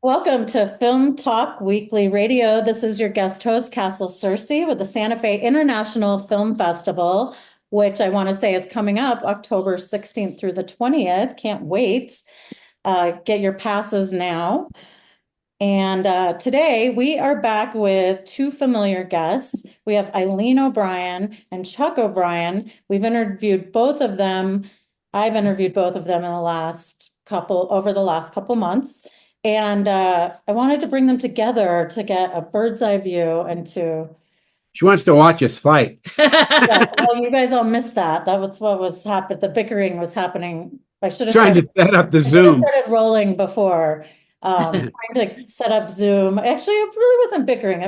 Welcome to Film Talk Weekly Radio. This is your guest host, Castle Searcy, with the Santa Fe International Film Festival, which I want to say is coming up October 16th through the 20th. Can't wait. Get your passes now. And today we are back with two familiar guests. We have Eileen O'Brien and Chuck O'Brien. We've interviewed both of them. I've interviewed both of them in over the last couple months. And I wanted to bring them together to get a bird's eye view and to, She wants to watch us fight. yes, well, you guys all missed that. That was what was happening. The bickering was happening. Trying to set up the I should have Zoom. started rolling before, trying to set up Zoom. Actually, it really wasn't bickering.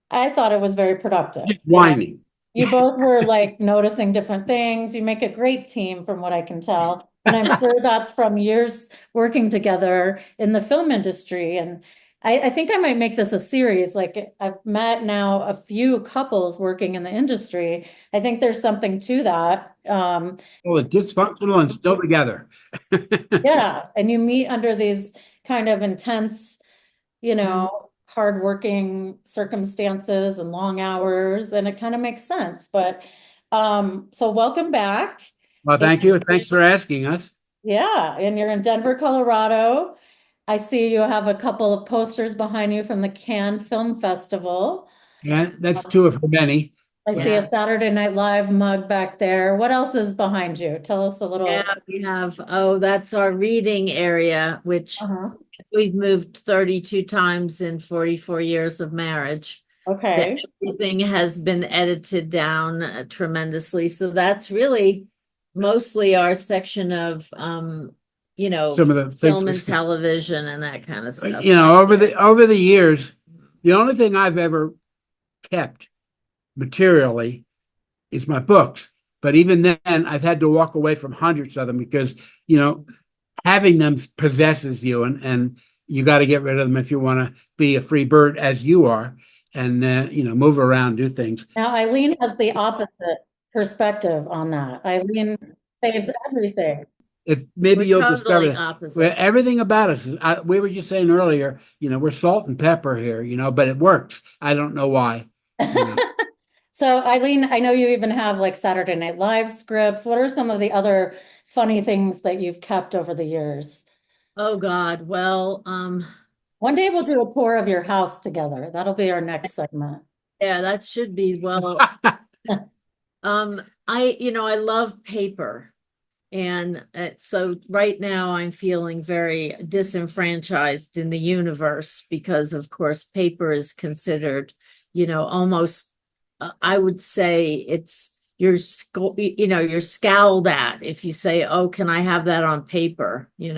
I thought it was very productive. Just whining. You both were like noticing different things. You make a great team from what I can tell. And I'm sure that's from years working together in the film industry. And I think I might make this a series. Like I've met now a few couples working in the industry. I think there's something to that. Well, it's dysfunctional and still together. Yeah, and you meet under these kind of intense, hardworking circumstances and long hours, and it kind of makes sense. But so welcome back. Well, thank you. Thanks for asking us. Yeah, and you're in Denver, Colorado. I see you have a couple of posters behind you from the Cannes Film Festival. Yeah, that's two of many. I see a Saturday Night Live mug back there. What else is behind you? Tell us a little. Yeah, we have, that's our reading area, which Uh-huh. we've moved 32 times in 44 years of marriage. Okay. Everything has been edited down tremendously. So that's really mostly our section of, Some of the film things and television and that kind of stuff. over the years, the only thing I've ever kept materially is my books. But even then, I've had to walk away from hundreds of them because, having them possesses you, and you got to get rid of them if you want to be a free bird as you are, and move around, do things. Now, Eileen has the opposite perspective on that. Eileen saves everything. If maybe We're you'll totally discover opposite. everything about us. We were just saying earlier, we're salt and pepper here, but it works. I don't know why. So, Eileen, I know you even have like Saturday Night Live scripts. What are some of the other funny things that you've kept over the years? Oh God. Well, One day we'll do a tour of your house together. That'll be our next segment. yeah, that should be well. I love paper. And so right now I'm feeling very disenfranchised in the universe because, of course, paper is considered, almost, I would say you're scowled at if you say, oh, can I have that on paper? In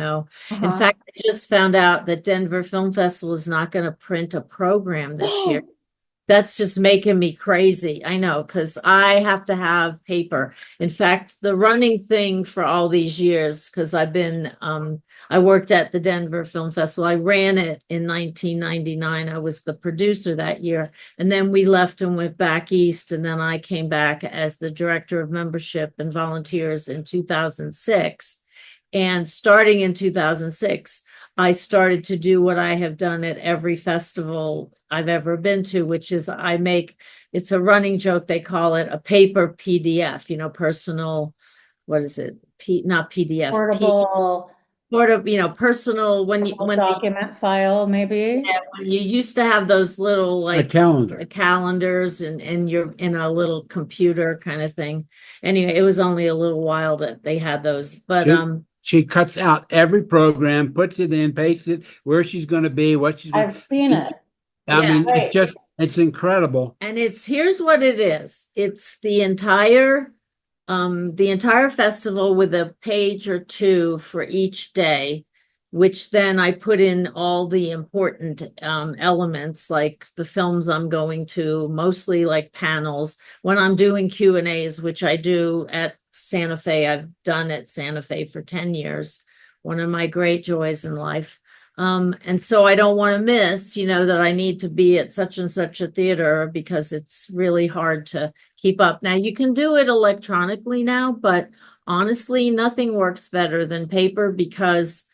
fact, I just found out that Denver Film Festival is not going to print a program this year. That's just making me crazy. I know, because I have to have paper. In fact, the running thing for all these years, because I worked at the Denver Film Festival. I ran it in 1999. I was the producer that year. And then we left and went back east. And then I came back as the director of membership and volunteers in 2006. And starting in 2006, I started to do what I have done at every festival I've ever been to, which is it's a running joke. They call it a paper PDF, personal, what is it? Not PDF. Portable. Personal when document file, maybe. Yeah, when you used to have those little like calendars and you're in a little computer kind of thing. Anyway, it was only a little while that they had those, but she cuts out every program, puts it in, pastes it, where she's going to be, what she's going to. I've seen it. I mean, it's incredible. And here's what it is. It's the entire festival with a page or two for each day, which then I put in all the important elements, like the films I'm going to, mostly like panels. When I'm doing Q&As, which I do at Santa Fe, I've done at Santa Fe for 10 years, one of my great joys in life. And so I don't want to miss, that I need to be at such and such a theater because it's really hard to keep up. Now you can do it electronically now, but honestly, nothing works better than paper because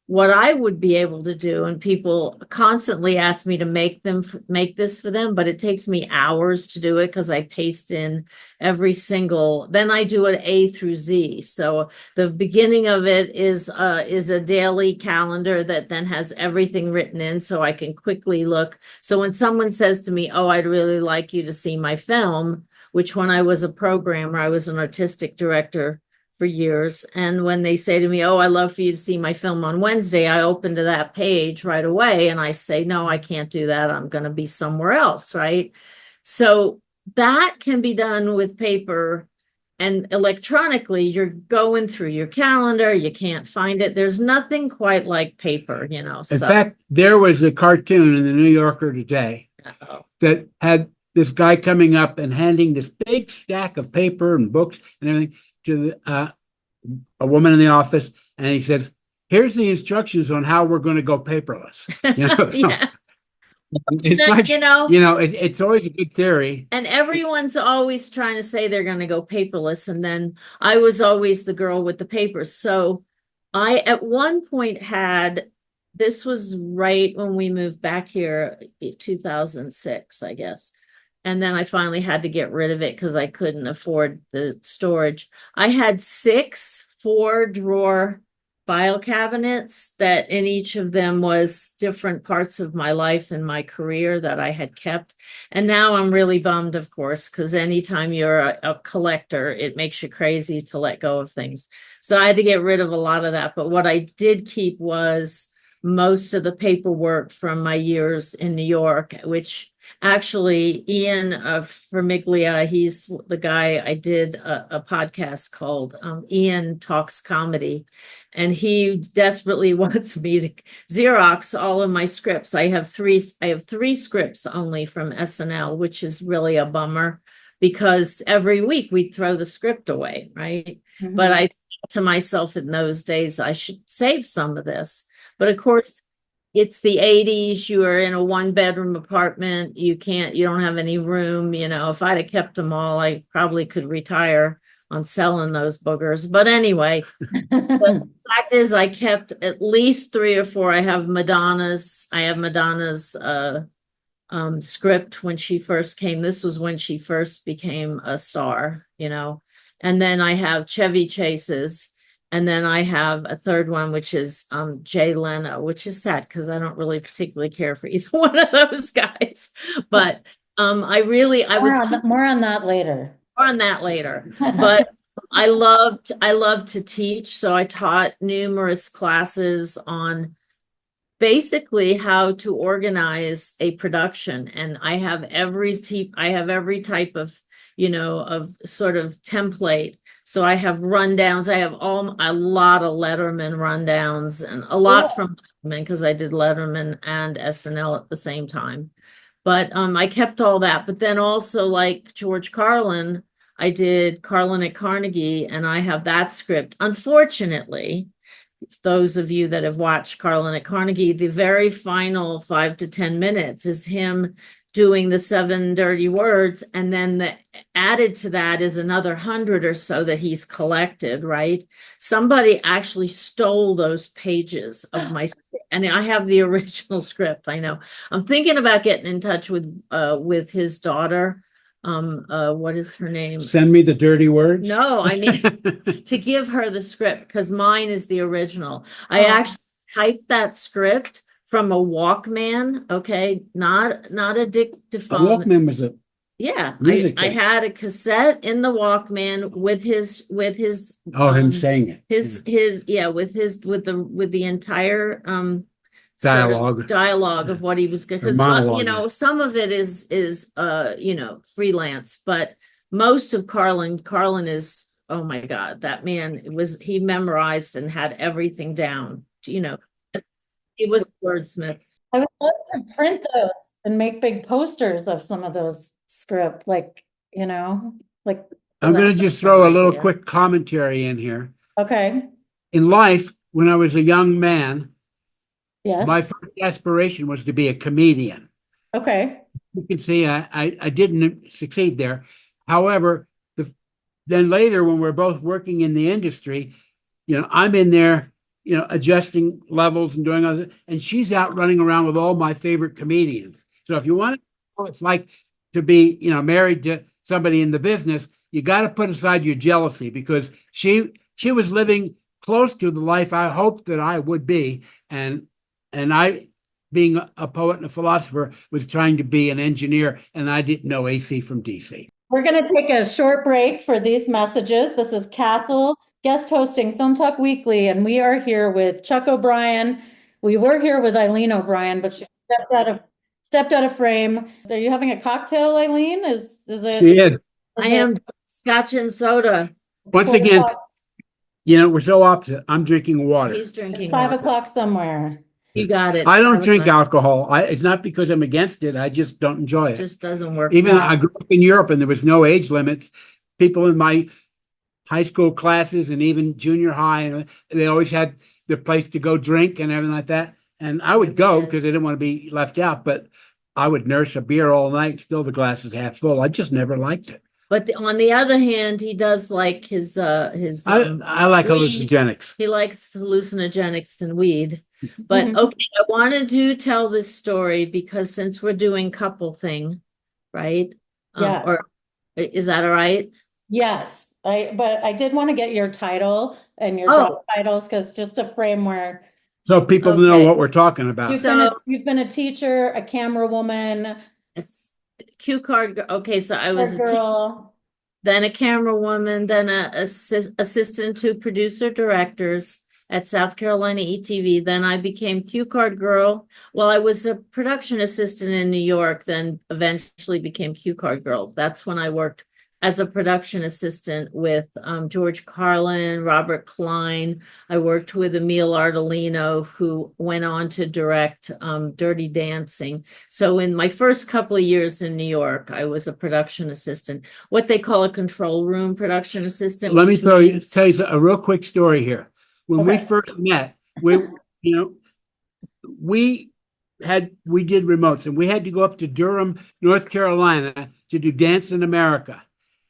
what I would be able to do, and people constantly ask me to make this for them, but it takes me hours to do it because I paste in every single, then I do it A through Z. So the beginning of it is a daily calendar that then has everything written in so I can quickly look. So when someone says to me, oh, I'd really like you to see my film, which when I was a programmer, I was an artistic director for years. And when they say to me, oh, I love for you to see my film on Wednesday, I open to that page right away and I say, no, I can't do that. I'm going to be somewhere else, right? So that can be done with paper, and electronically. You're going through your calendar, you can't find it. There's nothing quite like paper, you know. In fact, there was a cartoon in the New Yorker today that had this guy coming up and handing this big stack of paper and books and everything to a woman in the office, and he said, here's the instructions on how we're going to go paperless. You know? Yeah. It's like, it's always a good theory. And everyone's always trying to say they're going to go paperless. And then I was always the girl with the papers. So I, at one point this was right when we moved back here, 2006, I guess. And then I finally had to get rid of it because I couldn't afford the storage. I had 6 4-drawer file cabinets that in each of them was different parts of my life and my career that I had kept. And now I'm really bummed, of course, because anytime you're a collector, it makes you crazy to let go of things. So I had to get rid of a lot of that. But what I did keep was most of the paperwork from my years in New York, which actually Ian Fermiglia, he's the guy I did a podcast called Ian Talks Comedy, and he desperately wants me to Xerox all of my scripts. I have three scripts only from SNL, which is really a bummer because every week we throw the script away, right? Mm-hmm. But I thought to myself in those days, I should save some of this. But of course, it's the 80s. You are in a 1-bedroom apartment. You don't have any room. You know, if I'd have kept them all, I probably could retire on selling those boogers. But anyway, the fact is I kept at least 3 or 4. I have Madonna's script when she first came. This was when she first became a star, you know. And then I have Chevy Chase's. And then I have a third one, which is Jay Leno, which is sad because I don't really particularly care for either one of those guys. But more on that later. But I loved to teach. So I taught numerous classes on basically how to organize a production. And I have every type of, of sort of template. So I have rundowns. I have a lot of Letterman rundowns and a lot from Letterman because I did Letterman and SNL at the same time. But I kept all that. But then also like George Carlin, I did Carlin at Carnegie, and I have that script. Unfortunately, those of you that have watched Carlin at Carnegie, the very final 5 to 10 minutes is him doing the 7 dirty words, and then added to that is another 100 or so that he's collected, right? Somebody actually stole those pages of my script, and I have the original script. I know. I'm thinking about getting in touch with his daughter. What is her name? Send me the dirty words. No, I mean to give her the script because mine is the original. I actually typed that script from a Walkman, okay, not a dictaphone. A Walkman was I had a cassette in the Walkman with his him saying it. With the entire dialogue of what he was going, because some of it is freelance, but most of Carlin is, oh my God, that man he memorized and had everything down, He was a wordsmith. I would love to print those and make big posters of some of those script, I'm going to just throw a little quick commentary in here. Okay. In life, when I was a young man, yes, my first aspiration was to be a comedian. Okay. You can see I didn't succeed there. However, then later when we're both working in the industry, I'm in there adjusting levels and doing other, and she's out running around with all my favorite comedians. So if you want to know what it's like to be, married to somebody in the business, you got to put aside your jealousy, because she was living close to the life I hoped that I would be. And I, being a poet and a philosopher, was trying to be an engineer, and I didn't know AC from DC. We're going to take a short break for these messages. This is Castle guest hosting Film Talk Weekly, and we are here with Chuck O'Brien. We were here with Eileen O'Brien, but she stepped out of frame. Are you having a cocktail, Eileen? Is it? She is. I am scotch and soda. Once again, we're so opposite. I'm drinking water. He's drinking 5 water. o'clock somewhere. You got it. I don't drink alcohol. It's not because I'm against it. I just don't enjoy it. It just doesn't work. Even well. I grew up in Europe, and there was no age limits. People in my high school classes and even junior high, they always had their place to go drink and everything like that. And I would go because I didn't want to be left out, but I would nurse a beer all night, still the glass is half full. I just never liked it. But on the other hand, he does like his I like weed. hallucinogenics. He likes hallucinogenics and weed. But okay, I wanted to tell this story because since we're doing couple thing, right? Yes. Or is that all right? Yes. But I did want to get your title and your job titles, because just a frame where So people know what we're talking about. you've been a teacher, a camera woman, Cue card. Okay, so I was a girl, then a camera woman, then a assistant to producer directors at South Carolina ETV. Then I became cue card girl. Well, I was a production assistant in New York, then eventually became cue card girl. That's when I worked as a production assistant with George Carlin, Robert Klein. I worked with Emil Ardolino, who went on to direct Dirty Dancing. So in my first couple of years in New York, I was a production assistant, what they call a control room production assistant. Let me tell you a real quick story here. When we first met, we did remotes, and we had to go up to Durham, North Carolina to do Dance in America.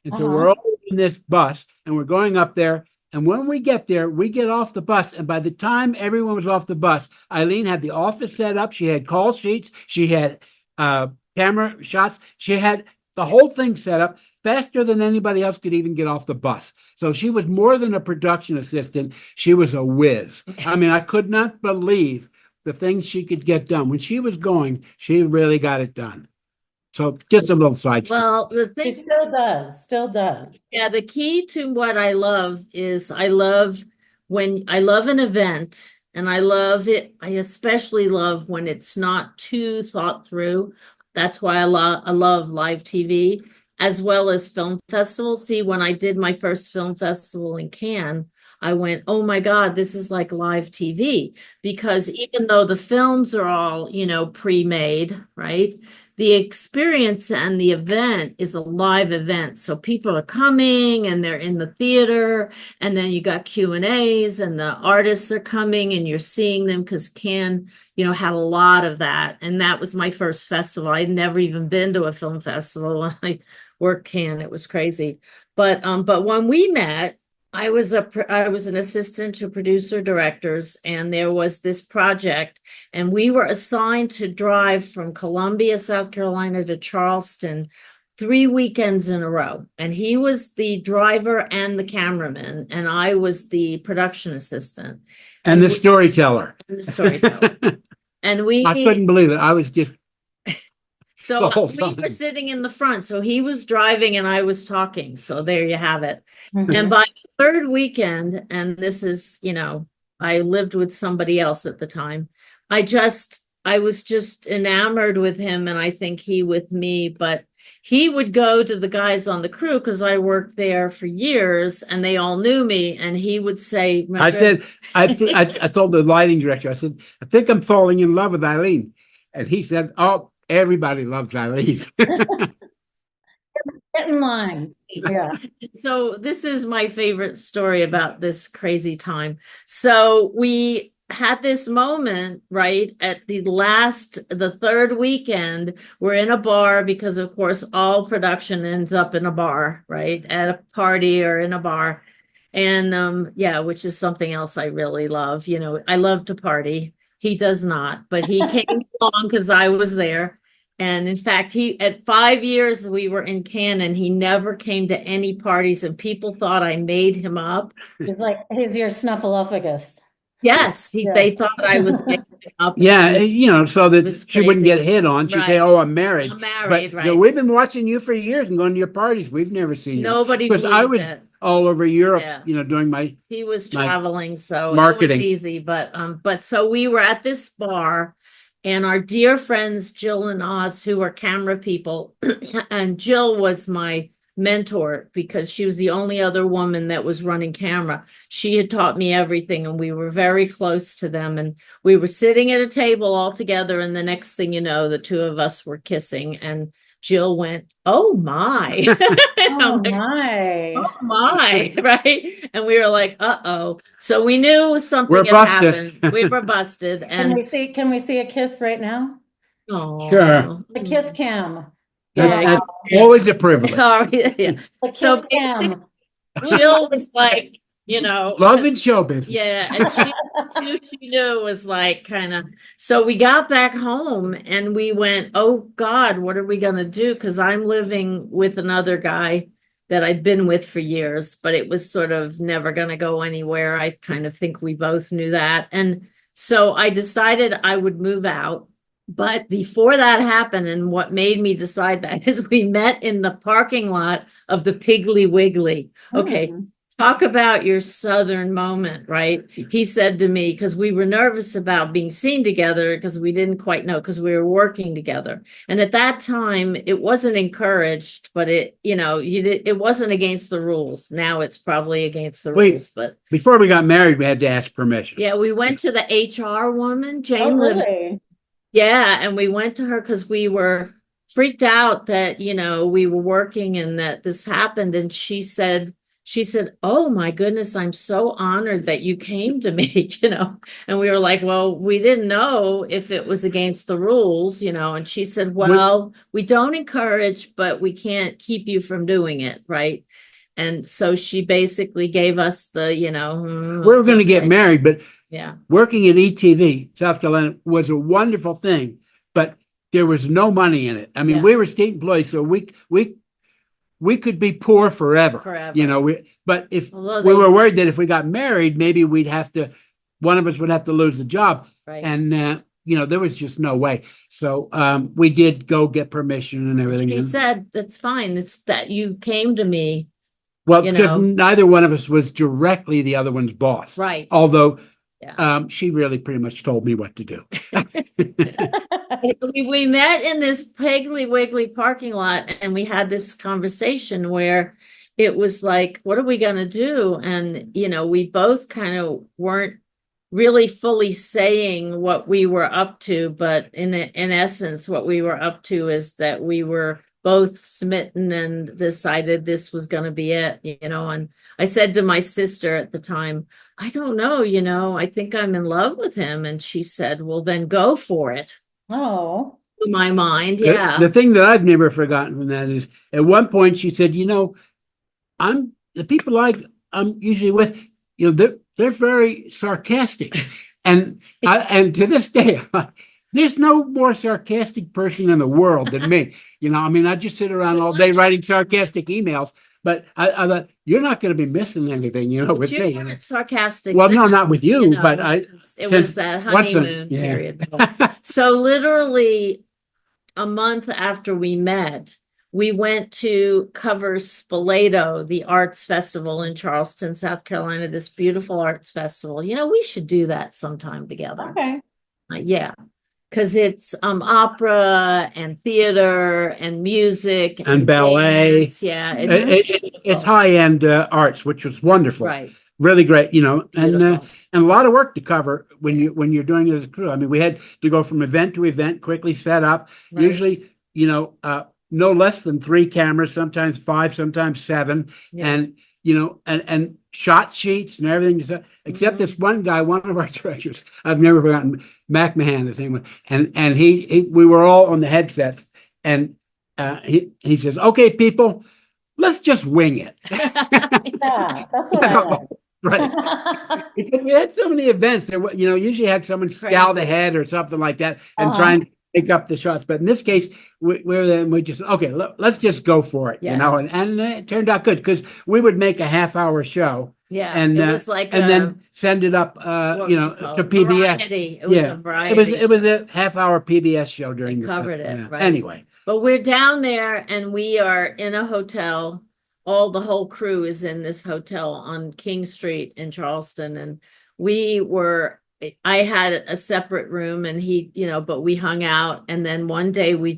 And so we're all in this bus, and we're going up there. And when we get there, we get off the bus. And by the time everyone was off the bus, Eileen had the office set up. She had call sheets. She had camera shots. She had the whole thing set up faster than anybody else could even get off the bus. So she was more than a production assistant. She was a whiz. I mean, I could not believe the things she could get done. When she was going, she really got it done. So just a little side. Well, the thing she still does. Yeah, the key to what I love is I love an event, and I love it. I especially love when it's not too thought through. That's why I love live TV as well as film festivals. See, when I did my first film festival in Cannes, I went, oh my God, this is like live TV, because even though the films are all, pre-made, right? The experience and the event is a live event. So people are coming and they're in the theater, and then you got Q&As and the artists are coming and you're seeing them, because Cannes, had a lot of that. And that was my first festival. I'd never even been to a film festival when I worked Cannes. It was crazy. But when we met, I was an assistant to producer directors, and there was this project, and we were assigned to drive from Columbia, South Carolina to Charleston 3 weekends in a row. And he was the driver and the cameraman, and I was the production assistant. And the storyteller. And I couldn't believe it. I was just So we were sitting in the front. So he was driving and I was talking. So there you have it. And by the third weekend, and this is, I lived with somebody else at the time. I was just enamored with him, and I think he with me, but he would go to the guys on the crew, because I worked there for years and they all knew me, and he would say, I told the lighting director, I said, I think I'm falling in love with Eileen. And he said, oh, everybody loves Eileen. Get in line. Yeah. So this is my favorite story about this crazy time. So we had this moment, right, at the third weekend. We're in a bar, because of course all production ends up in a bar, right, at a party or in a bar. And yeah, which is something else I really love. You know, I love to party. He does not, but he came along because I was there. And in fact, he at 5 years we were in Canton, he never came to any parties, and people thought I made him up. He's like, he's your snuffleupagus. Yes, Yeah. they thought I was making him up. Yeah, you know, so that was she wouldn't crazy. get hit on. She'd say, Right. "Oh, I'm married." I'm married, But right? you know, we've been watching you for years and going to your parties. We've never seen you. Nobody Because I believed was it. all over Europe, Yeah. you know, doing my He was my traveling, so marketing. it was easy. But so we were at this bar, and our dear friends Jill and Oz, who are camera people, and Jill was my mentor because she was the only other woman that was running camera. She had taught me everything, and we were very close to them. And we were sitting at a table all together, and the next thing you know, the two of us were kissing, and Jill went, "Oh my." Oh I'm like, my. oh my, right? And we were like, uh-oh. So we knew something We're had busted. happened. We were busted. Can we And see a kiss right now? oh, Sure. The kiss cam. That's Yeah. always a privilege. Oh, yeah. The kiss So cam. Jill was like, you know, Love and show business. yeah, and she knew it was like kind of. So we got back home and we went, oh God, what are we gonna do? Because I'm living with another guy that I'd been with for years, but it was sort of never gonna go anywhere. I kind of think we both knew that. And so I decided I would move out. But before that happened, and what made me decide that is we met in the parking lot of the Piggly Wiggly. Okay, Hmm. talk about your Southern moment, right? He said to me, because we were nervous about being seen together because we didn't quite know because we were working together. And at that time, it wasn't encouraged, but it, you know, it wasn't against the rules. Now it's probably against the Wait. rules, but Before we got married, we had to ask permission. yeah, we went to the HR woman, Oh, Jane lived. really? Yeah, and we went to her because we were freaked out that, you know, we were working and that this happened. And she said, "Oh my goodness, I'm so honored that you came to me," you know. And we were like, well, we didn't know if it was against the rules, you know. And she said, well, we don't encourage, but we can't keep you from doing it, right? And so she basically gave us the, you know, We were going to get married, but yeah, working at ETV, South Carolina, was a wonderful thing, but there was no money in it. I mean, Yeah. we were state employees, so we could be poor forever. Forever. You know, but if Although we they- were worried that if we got married, maybe one of us would have to lose the job. right. And, you know, there was just no way. So we did go get permission and everything. She said, that's fine. It's that you came to me. Well, you because know. neither one of us was directly the other one's boss. Right. Although Yeah. she really pretty much told me what to do. We met in this Piggly Wiggly parking lot and we had this conversation where it was like, what are we going to do? And, you know, we both kind of weren't really fully saying what we were up to, but in essence, what we were up to is that we were both smitten and decided this was going to be it, you know. And I said to my sister at the time, I don't know, you know, I think I'm in love with him. And she said, well, then go for it. Oh. To my mind, The- yeah. The thing that I've never forgotten from that is at one point she said, you know, the people I'm usually with, you know, they're very sarcastic. And to this day, there's no more sarcastic person in the world than me. You know, I mean, I just sit around all day writing sarcastic emails, but I thought, you're not going to be missing anything, you know, with You me. weren't sarcastic. Well, no, then, not with you, know, but it since- was that once a- honeymoon yeah. period. So literally a month after we met, we went to cover Spoleto, the arts festival in Charleston, South Carolina, this beautiful arts festival. You know, we should do that sometime together. Okay. Yeah. Because it's opera and theater and music And ballet. dance. Yeah. It's high-end arts, which was wonderful. right. Really great, you know, and Beautiful. a lot of work to cover when you're doing it as a crew. I mean, we had to go from event to event, quickly set up. Right. Usually, you know, no less than 3 cameras, sometimes 5, sometimes 7, Yeah. and you know, and shot sheets and everything. Except Mhm. this one guy, one of our directors, I've never forgotten, Mac Mahan, his name was, and we were all on the headsets, and he says, "Okay, people, let's just wing it. Yeah, that's what I like. Right. Because we had so many events that, usually had someone scout Crazy. ahead or something like that and Uh-huh. try and pick up the shots. But in this case, we're then we just, okay, let's just go for it, Yeah. and it turned out good because we would make a half-hour show Yeah, and it was like and then send it up, what would you call to it? PBS. Variety. It was Yeah. a variety. It was a half-hour PBS show during They covered it, yeah. right. Anyway. But we're down there and we are in a hotel. The whole crew is in this hotel on King Street in Charleston. And I had a separate room and but we hung out. And then one day we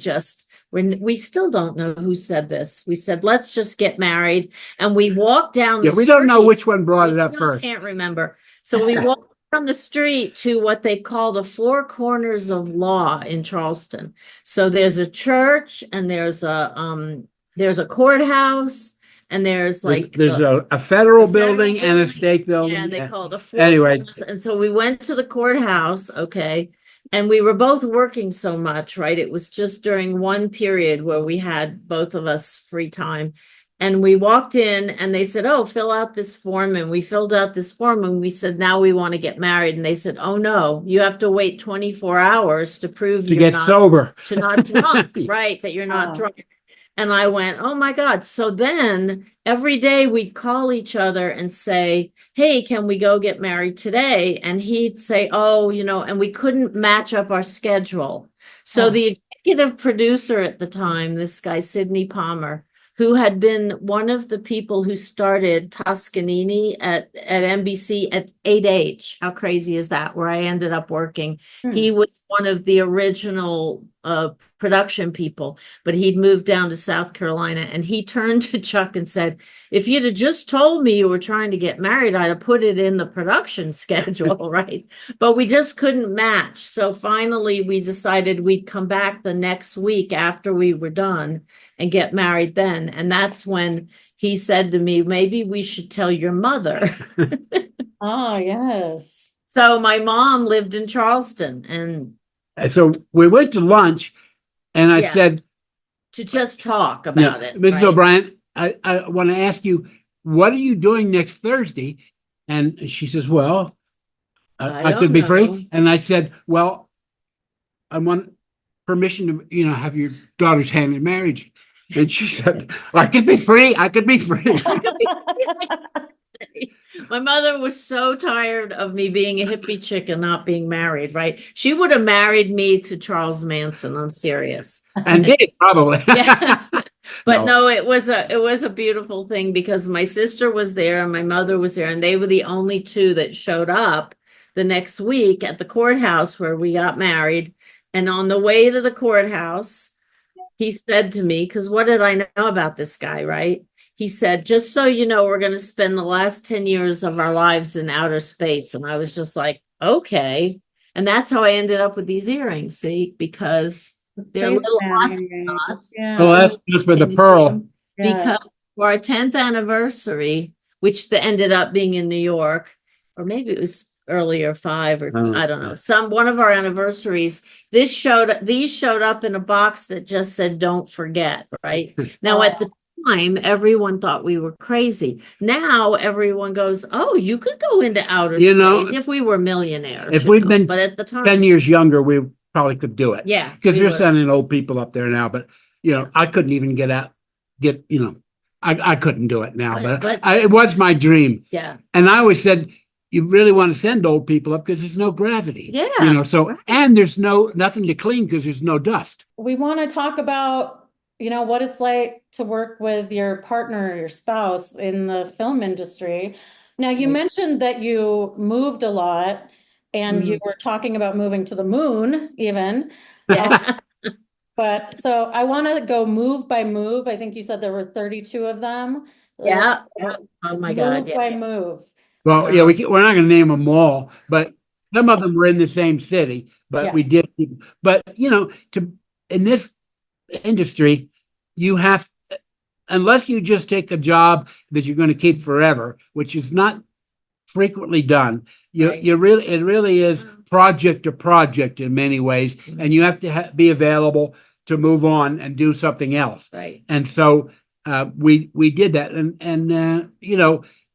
still don't know who said this. We said, let's just get married. And we walked down the Yeah, we don't know street. which one brought it up Still first. can't remember. So we walked down the street to what they call the Four Corners of Law in Charleston. So there's a church and there's a courthouse and there's like There's a federal the federal building and a building. state building. Yeah, and they call it the Four Anyway. Corners. And so we went to the courthouse, okay, and we were both working so much, right? It was just during one period where we had both of us free time. And we walked in and they said, oh, fill out this form. And we filled out this form and we said, now we want to get married. And they said, oh, no, you have to wait 24 hours to prove To get sober. to not drunk, right? That you're not Wow. drunk. And I went, oh my God. So then every day we'd call each other and say, hey, can we go get married today? And he'd say, oh, and we couldn't match up our schedule. So Oh. the executive producer at the time, this guy, Sidney Palmer, who had been one of the people who started Toscanini at NBC at 8H. How crazy is that? Where I ended up working. He was one of the original production people, but he'd moved down to South Carolina and he turned to Chuck and said, if you'd have just told me you were trying to get married, I'd have put it in the production schedule, right? But we just couldn't match. So finally we decided we'd come back the next week after we were done and get married then. And that's when he said to me, maybe we should tell your mother. Oh, yes. So my mom lived in Charleston and So we went to lunch and I Yeah. said, to just talk about it. Mrs. right? O'Brien, I want to ask you, what are you doing next Thursday? And she says, well, I don't could be know. free. And I said, well, I want permission to, have your daughter's hand in marriage. And she said, I could be free. I could be free. My mother was so tired of me being a hippie chick and not being married, right? She would have married me to Charles Manson. I'm serious. And did probably. Yeah. But No. no, it was a beautiful thing because my sister was there and my mother was there and they were the only two that showed up the next week at the courthouse where we got married. And on the way to the courthouse, he said to me, because what did I know about this guy, right? He said, just so you know, we're going to spend the last 10 years of our lives in outer space. And I was just like, okay. And that's how I ended up with these earrings, see, because they're little astronauts. Yeah. Well, that's just for the pearl. Because for our 10th anniversary, which ended up being in New York, or maybe it was earlier 5 or Oh. I don't know, one of our anniversaries, these showed up in a box that just said, don't forget, right? Now at the time, everyone thought we were crazy. Now everyone goes, oh, you could go into outer space if we were millionaires. If we'd been but at the time, 10 years younger, we probably could do it. yeah, Because we they're were. sending old people up there now, but I couldn't even I couldn't do it now, but it was my dream. Yeah. And I always said, you really want to send old people up because there's no gravity. Yeah. So, right. and there's nothing to clean because there's no dust. We want to talk about, what it's like to work with your partner, your spouse in the film industry. Now, you Right. mentioned that you moved a lot and you were talking about moving to the moon even. Yeah. But so I want to go move by move. I think you said there were 32 of them. Yeah. Oh my God. Move Yeah. by move. Well, yeah, we're not going to name them all, but some of them were in the same city, but Yeah. we did. But, in this industry, you have, unless you just take a job that you're going to keep forever, which is not frequently done, Right. it really is project to project in many ways, and you have to be available to move on and do something else. Right. And so we did that, and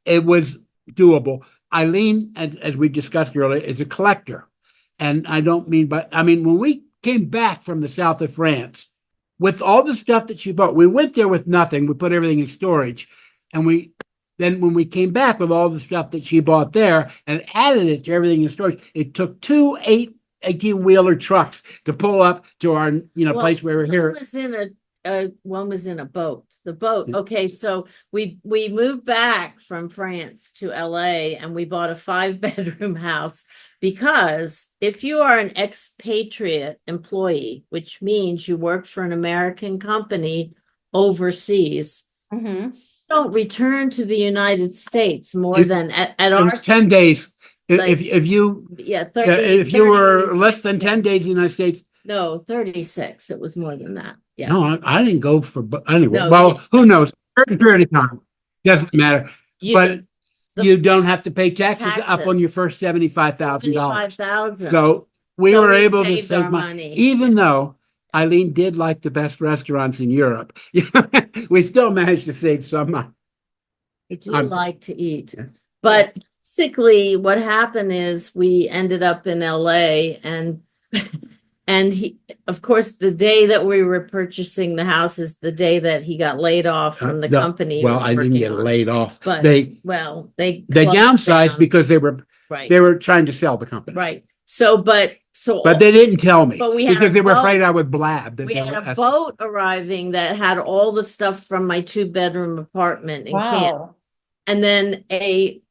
it was doable. Eileen, as we discussed earlier, is a collector, and I mean when we came back from the south of France with all the stuff that she bought, we went there with nothing. We put everything in storage, and then when we came back with all the stuff that she bought there and added it to everything in storage, it took 18-wheeler trucks to pull up to our place where we're here. One was in a boat. The boat. Okay, so we moved back from France to LA and we bought a 5-bedroom house because if you are an expatriate employee, which means you work for an American company overseas, don't return to the United States more than at our 10 days. Like, if you 30, if you were less than 10 days. days in the United States. No, 36. It was more than that. Yeah. No, I didn't go for, anyway. No, well, who knows? A certain period of time. Doesn't matter. But you don't have to pay taxes up on your first $75,000. $75,000. So we were able to saved save our money. Even though Eileen did like the best restaurants in Europe, we still managed to save some money. I do like to eat. But basically what happened is we ended up in LA and he, of course, the day that we were purchasing the house is the day that he got laid off from the company. Well, I didn't get laid off, but they downsized down. because they were trying to sell the company. Right. But they didn't tell me but we had because they were afraid I would blab. We had a boat arriving that had all the stuff from my 2-bedroom apartment in Canton, and then an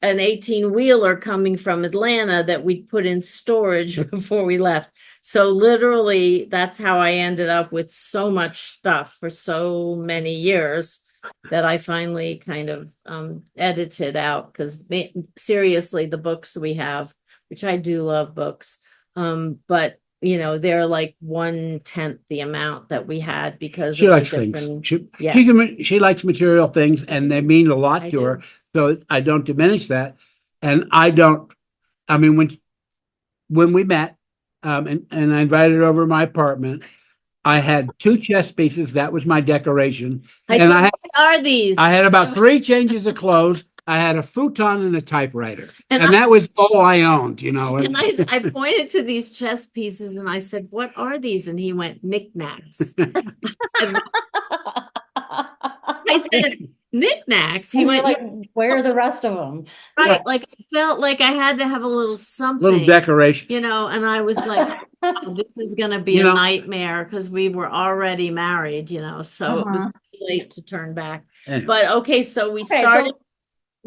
18-wheeler coming from Atlanta that we put in storage before we left. So literally that's how I ended up with so much stuff for so many years that I finally kind of edited out, because seriously, the books we have, which I do love books, but they're like 1/10 the amount that we had because she likes things. She likes material things, and they mean a lot to her. So I don't diminish that, and I don't. I mean, when we met, and I invited her over to my apartment, I had 2 chess pieces. That was my decoration, what are these? I had about 3 changes of clothes. I had a futon and a typewriter, and that was all I owned, And I pointed to these chess pieces and I said, "What are these?" And he went, "Knickknacks." I said, "Knickknacks." He went, like, "Where are the rest of them?" Right. Like I felt like I had to have a little something, little decoration, and I was like, oh, this is going to be a nightmare because we were already married, so it was too late to turn back. Anyway. But okay, so we started.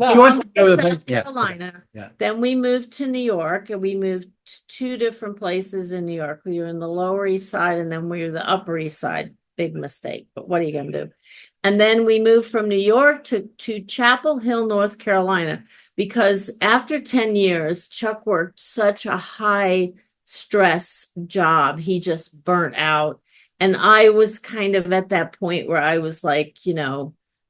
She wants to go to South Carolina. Yeah. Then we moved to New York, and we moved to 2 different places in New York. We were in the Lower East Side, and then we were the Upper East Side. Big mistake, but what are you going to do? And then we moved from New York to Chapel Hill, North Carolina, because after 10 years, Chuck worked such a high stress job. He just burnt out. And I was kind of at that point where I was like,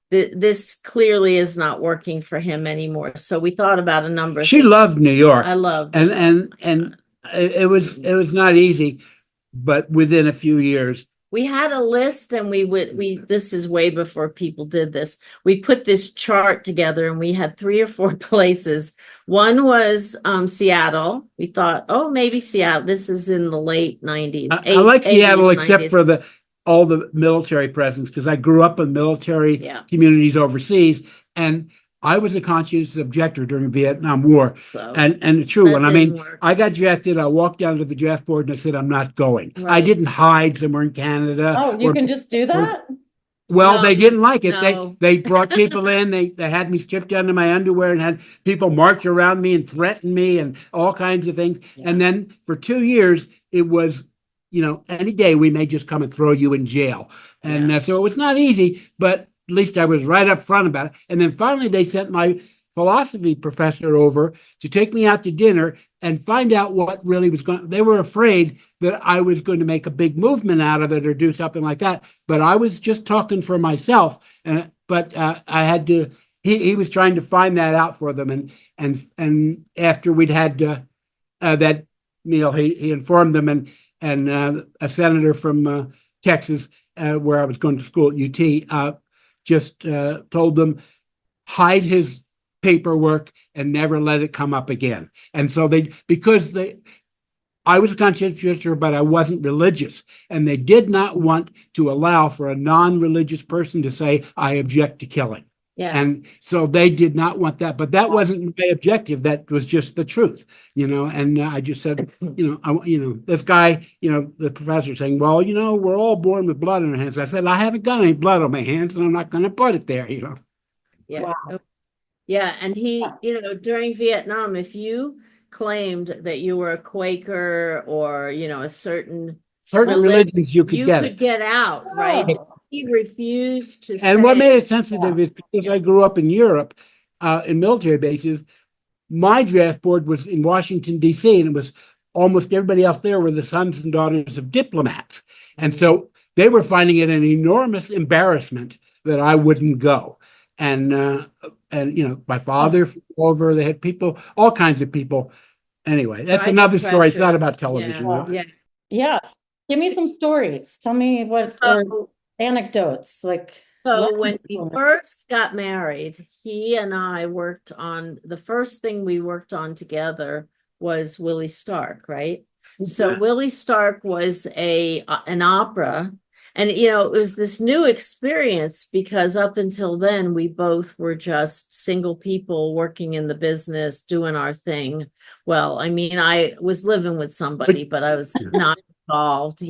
this clearly is not working for him anymore. So we thought about a number of things. She loved New York. I loved and it was not easy, but within a few years we had a list, and this is way before people did this. We put this chart together and we had 3 or 4 places. One was Seattle. We thought, maybe Seattle. This is in the late 90s. I like Seattle 80s, except 90s. For all the military presence, because I grew up in military communities overseas, and I was a conscientious objector during the Vietnam War. And the true one. I mean, I got drafted. I walked down to the draft board and I said, I'm not going. Right. I didn't hide somewhere in Canada. Oh, you can just do that? Well, they didn't like it. No. They brought people in. They had me stripped down to my underwear and had people march around me and threaten me and all kinds of things. Yeah. And then for 2 years, it was, any day we may just come and throw you in jail. And so it was not easy, but at least I was right up front about it. And then finally they sent my philosophy professor over to take me out to dinner and find out what really was going. They were afraid that I was going to make a big movement out of it or do something like that. But I was just talking for myself. But I had to. He was trying to find that out for them. And after we'd had that meal, he informed them, and a senator from Texas where I was going to school at UT, just told them hide his paperwork and never let it come up again. And so I was a conscientious, but I wasn't religious, and they did not want to allow for a non-religious person to say, I object to killing. Yeah. And so they did not want that, but that wasn't my objective. That was just the truth, and I just said, this guy, the professor saying, well, we're all born with blood on our hands. I said, I haven't got any blood on my hands, and I'm not going to put it there, Yeah. Wow. Yeah. And he, during Vietnam, if you claimed that you were a Quaker or, a certain religions, you could get out, right? He refused to And what say- made it sensitive is because I grew up in Europe, in military bases, my draft board was in Washington, D.C., and it was almost everybody else there were the sons and daughters of diplomats. And so they were finding it an enormous embarrassment that I wouldn't go. And my father flew over, they had people, all kinds of people. Anyway, that's another story. It's not about television. Yeah. Yes. Give me some stories. Tell me or anecdotes, like. So when we first got married, he and I worked on, the first thing we worked on together was Willie Stark, right? So Willie Stark was an opera, and it was this new experience because up until then we both were just single people working in the business, doing our thing. Well, I mean, I was living with somebody, but I was not involved,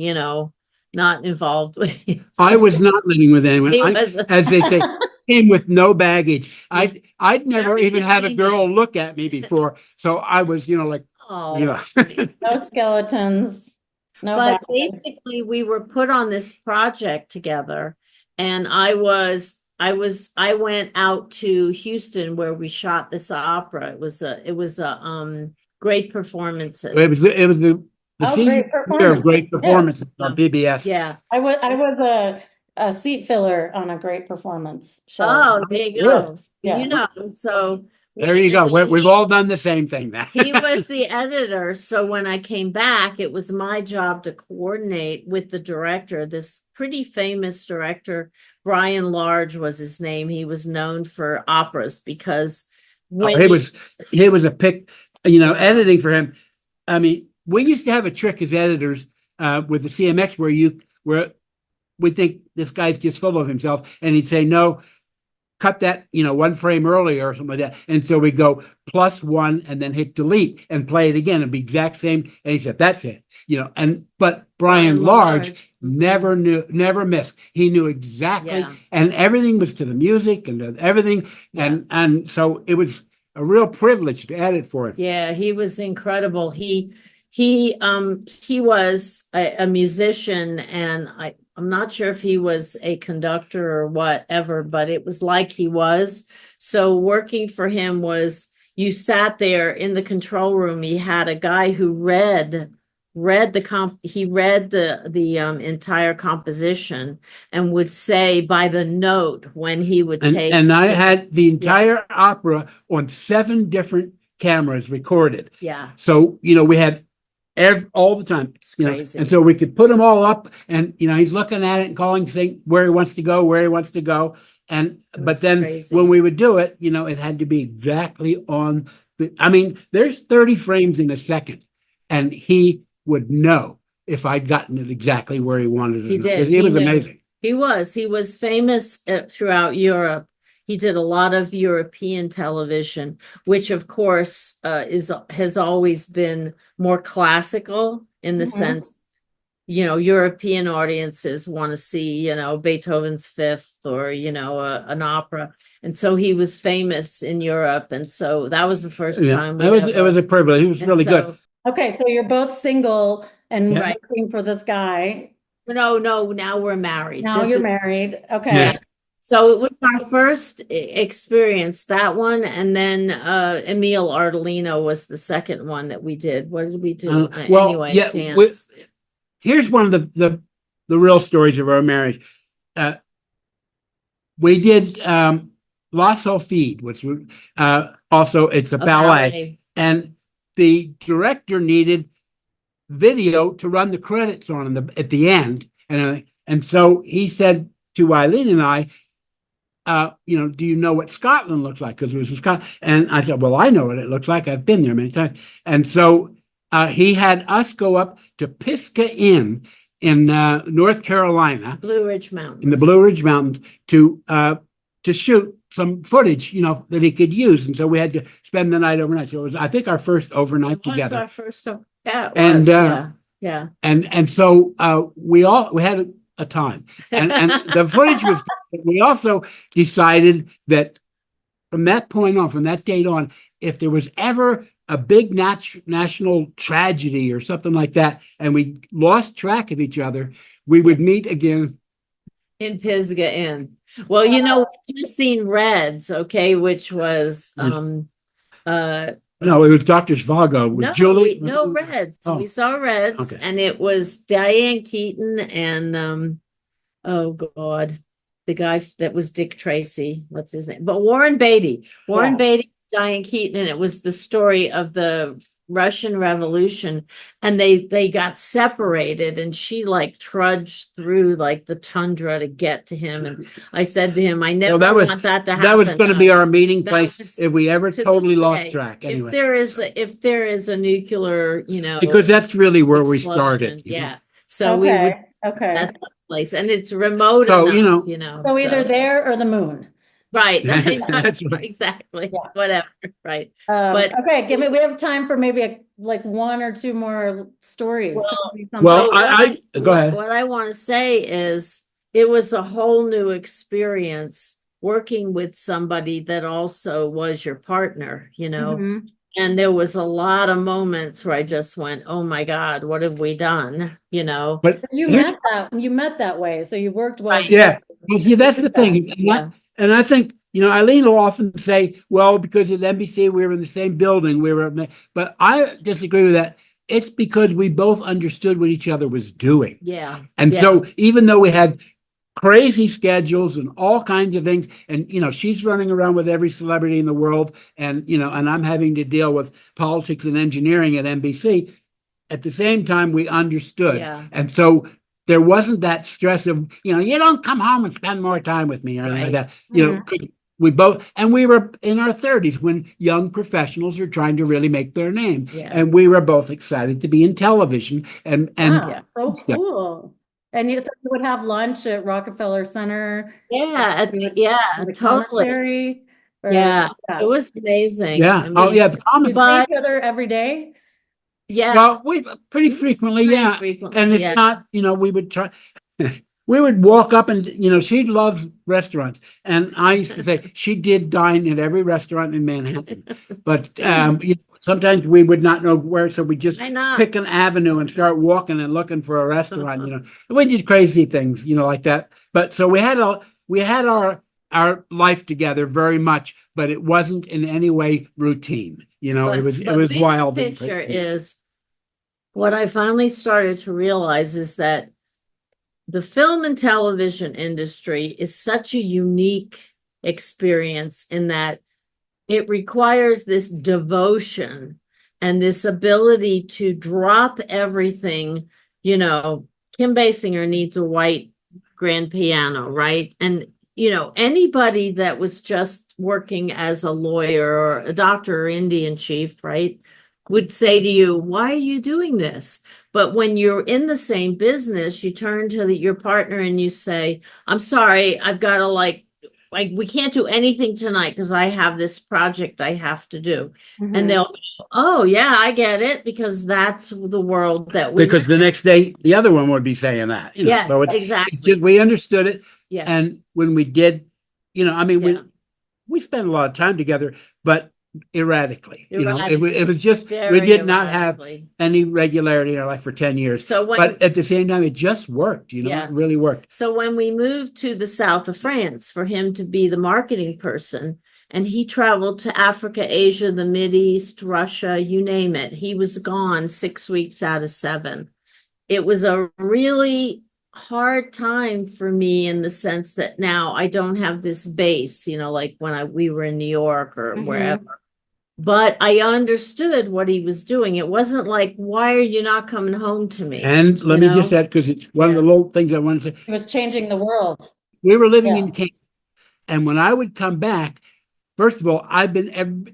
not involved with. I was not living with anyone. As they say, came with no baggage. I'd never even had a girl look at me before, so I was, like, no skeletons, no. But baggage. basically, we were put on this project together, and I went out to Houston where we shot this opera. It was great performances. It was the season of great performances on PBS. Yeah, I was a seat filler on a great performance show. Oh, there you go. Yeah. So there you go. We've all done the same thing now. he was the editor. So when I came back, it was my job to coordinate with the director, this pretty famous director, Brian Large was his name. He was known for operas because when he was a pick, editing for him. I mean, we used to have a trick as editors with the CMX where we think this guy's just full of himself, and he'd say, no, cut that, one frame earlier or something like that. And so we go +1 and then hit delete and play it again. It'd be exact same. And he said, that's it, but Brian Large never missed. He knew exactly, and everything was to the music and to everything. And so it was a real privilege to edit for him. Yeah, he was incredible. He was a musician, and I'm not sure if he was a conductor or whatever, but it was like he was. So working for him was, you sat there in the control room. He had a guy who read the entire composition and would say by the note when he would take. And I had the entire opera on 7 different cameras recorded. Yeah. So, we had all the time, crazy. And so we could put them all up, and he's looking at it and calling, saying where he wants to go. But then crazy. When we would do it, it had to be exactly on there's 30 frames in a second, and he would know if I'd gotten it exactly where he wanted it. He did. It was amazing. He was famous throughout Europe. He did a lot of European television, which of course has always been more classical in the sense, European audiences want to see, Beethoven's Fifth or, an opera. And so he was famous in Europe. And so that was the first time. It was a privilege. He was really good. Okay, so you're both single and Right. looking for this guy. No, now we're married. Now you're married. Okay. Yeah. So it was our first experience, that one, and then Emil Ardolino was the second one that we did. What did we do? Dance. Here's one of the real stories of our marriage. We did La Solfège, which also it's a ballet, and the director needed video to run the credits on at the end, and And so he said to Eileen and I, do you know what Scotland looks like? Because it was in Scotland. And I said, well, I know what it looks like. I've been there many times. And so he had us go up to Pisgah Inn in North Carolina, Blue Ridge Mountains. in the Blue Ridge Mountains, to shoot some footage, that he could use. And so we had to spend the night overnight. So it was, I think, our first overnight It was together. our first, yeah, it And, was, yeah. And so we had a time, and the footage was. We also decided that from that point on, from that date on, if there was ever a big national tragedy or something like that, and we lost track of each other, we would meet again In Pisgah Inn. Well, we've just seen Reds, okay, which was no, it was Dr. Zvago with Julie. Reds. Oh. We saw Reds, Okay. and it was Diane Keaton and oh God, the guy that was Dick Tracy. What's his name? But Warren Beatty. Warren Beatty, Diane Keaton, and it was the story of the Russian Revolution, and they got separated, and she like trudged through like the tundra to get to him. And I said to him, I never want that to happen. That was going to be our meeting That place was if we ever to totally this lost day. track. Anyway, If there is a nuclear, because that's really where we explosion, started. yeah. So we would. Okay. That's the place, and it's remote So, enough, So either there or the moon. right. That's right. Exactly. Yeah. Whatever. Right. But- okay, we have time for maybe like one or two more stories. Well, go ahead. What I want to say is it was a whole new experience working with somebody that also was your partner, Mhm. and there was a lot of moments where I just went, oh my God, what have we done? But you met that way, so you worked well. Right. yeah, well, see, that's the thing. Yeah. And I think, Eileen will often say, well, because at NBC we were in the same building, but I disagree with that. It's because we both understood what each other was doing. Yeah. And Yeah. so even though we had crazy schedules and all kinds of things, and she's running around with every celebrity in the world, and and I'm having to deal with politics and engineering at NBC. At the same time, we understood. Yeah. And so there wasn't that stress of, you don't come home and spend more time with me or anything like that. We were in our 30s when young professionals are trying to really make their name. Yeah. And we were both excited to be in television. And Wow, so cool. And you would have lunch at Rockefeller Center. Yeah. The Totally. commissary, Yeah. It was amazing. Yeah. The comments. You'd see each other every day. Yeah. Well, we pretty frequently, Pretty frequently, and if not, we would try. We would walk up and, she loves restaurants. And I used to say she did dine at every restaurant in Manhattan. But sometimes we would not know where. So we just pick an avenue and start walking and looking for a restaurant, We did crazy things, like that. But so we had our life together very much, but it wasn't in any way routine. It was wild. The picture is what I finally started to realize is that the film and television industry is such a unique experience in that it requires this devotion and this ability to drop everything. Kim Basinger needs a white grand piano, right? And anybody that was just working as a lawyer or a doctor or Indian chief, right, would say to you, why are you doing this? But when you're in the same business, you turn to your partner and you say, I'm sorry, I've got to like we can't do anything tonight because I have this project I have to do. Mhm. And they'll go, oh yeah, I get it, because that's the world that we because the next day the other one would be saying that. Yes, so exactly. It's just, we understood it. Yeah. And when we did, we spent a lot of time together, but erratically. It was just we did not have any regularity in our life for 10 years. But at the same time, it just worked. It really worked. So when we moved to the south of France for him to be the marketing person, and he traveled to Africa, Asia, the Mideast, Russia, you name it, he was gone 6 weeks out of 7. It was a really hard time for me in the sense that now I don't have this base, like when we were in New York or wherever. but I understood what he was doing. It wasn't like, why are you not coming home to me? And let You me just know? add, because it's one of the Yeah. little things I wanted to say. It was changing the world. We were living Yeah. in Canada, and when I would come back, first of all,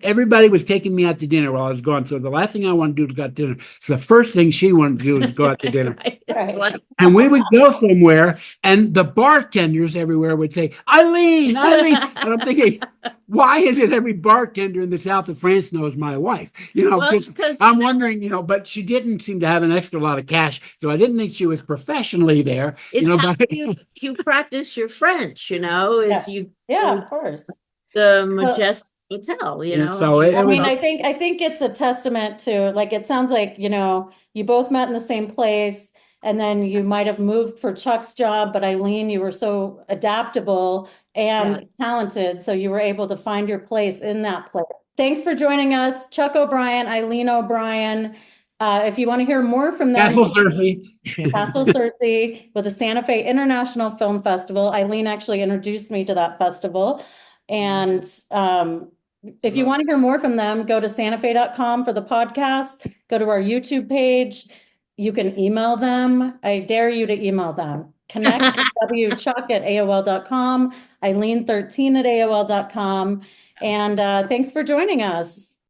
everybody was taking me out to dinner while I was gone. So the last thing I want to do is go out to dinner. So the first thing she wanted to do is go out to dinner. Right. It's Right. like, And we would go somewhere, and the bartenders everywhere would say, Eileen, Eileen. And I'm thinking, why is it every bartender in the south of France knows my wife? well, Because because I'm wondering, but she didn't seem to have an extra lot of cash. So I didn't think she was professionally there, it's how but you practice your French, is Yeah. you Yeah, go of course. to the Majestic Hotel, Yeah, so it I was- mean, I think it's a testament to, like, it sounds like, you both met in the same place, and then you might have moved for Chuck's job, but Eileen, you were so adaptable and talented, so you were able to find your place in that place. Thanks for joining us, Chuck O'Brien, Eileen O'Brien. If you want to hear more from them, Castle Searcy. Castle Searcy with the Santa Fe International Film Festival. Eileen actually introduced me to that festival. And if you want to hear more from them, go to santafe.com for the podcast, go to our YouTube page. You can email them. I dare you to email them. Connect wchuck@aol.com, Eileen13 at aol.com. And thanks for joining us.